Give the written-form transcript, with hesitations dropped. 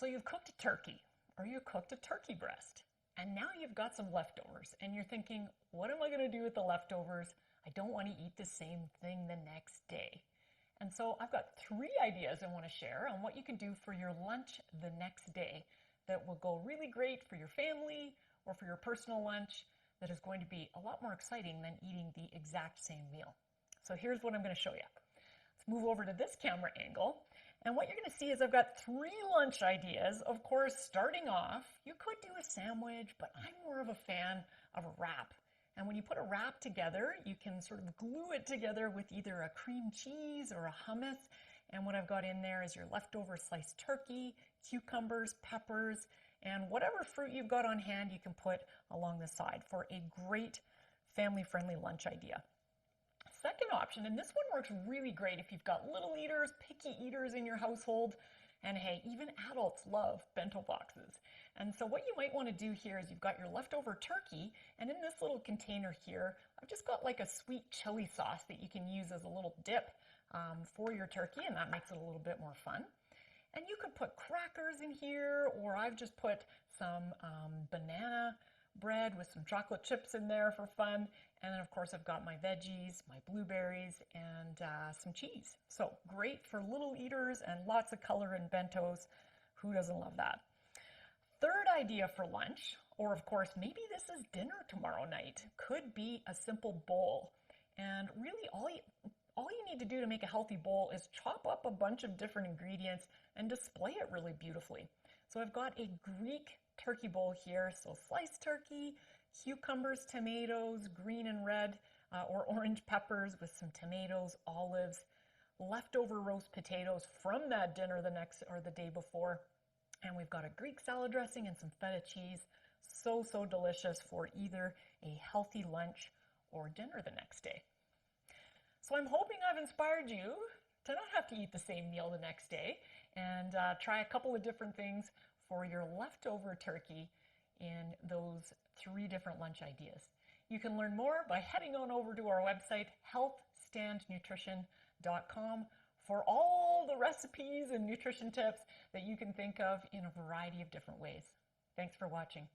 So you've cooked a turkey or you cooked a turkey breast and now you've got some leftovers and you're thinking, what am I going to do with the leftovers? I don't want to eat the same thing the next day. And so I've got 3 ideas I want to share on what you can do for your lunch the next day that will go really great for your family or for your personal lunch that is going to be a lot more exciting than eating the exact same meal. So here's what I'm going to show you. Let's move over to this camera angle. And what you're going to see is I've got 3 lunch ideas. Of course, starting off, you could do a sandwich, but I'm more of a fan of a wrap. And when you put a wrap together, you can sort of glue it together with either a cream cheese or a hummus. And what I've got in there is your leftover sliced turkey, cucumbers, peppers, and whatever fruit you've got on hand you can put along the side for a great family-friendly lunch idea. Second option, and this one works really great if you've got little eaters, picky eaters in your household, and hey, even adults love bento boxes. And so what you might want to do here is you've got your leftover turkey, and in this little container here, I've just got like a sweet chili sauce that you can use as a little dip for your turkey, and that makes it a little bit more fun. And you could put crackers in here, or I've just put some banana bread with some chocolate chips in there for fun. And then of course I've got my veggies, my blueberries, and some cheese. So great for little eaters and lots of color in bentos. Who doesn't love that? Third idea for lunch, or of course maybe this is dinner tomorrow night, could be a simple bowl. And really all you need to do to make a healthy bowl is chop up a bunch of different ingredients and display it really beautifully. So I've got a Greek turkey bowl here, so sliced turkey, cucumbers, tomatoes, green and red or orange peppers with some tomatoes, olives, leftover roast potatoes from that dinner the next or the day before, and we've got a Greek salad dressing and some feta cheese. So delicious for either a healthy lunch or dinner the next day. So I'm hoping I've inspired you to not have to eat the same meal the next day and try a couple of different things for your leftover turkey in those 3 different lunch ideas. You can learn more by heading on over to our website, healthstandnutrition.com, for all the recipes and nutrition tips that you can think of in a variety of different ways. Thanks for watching.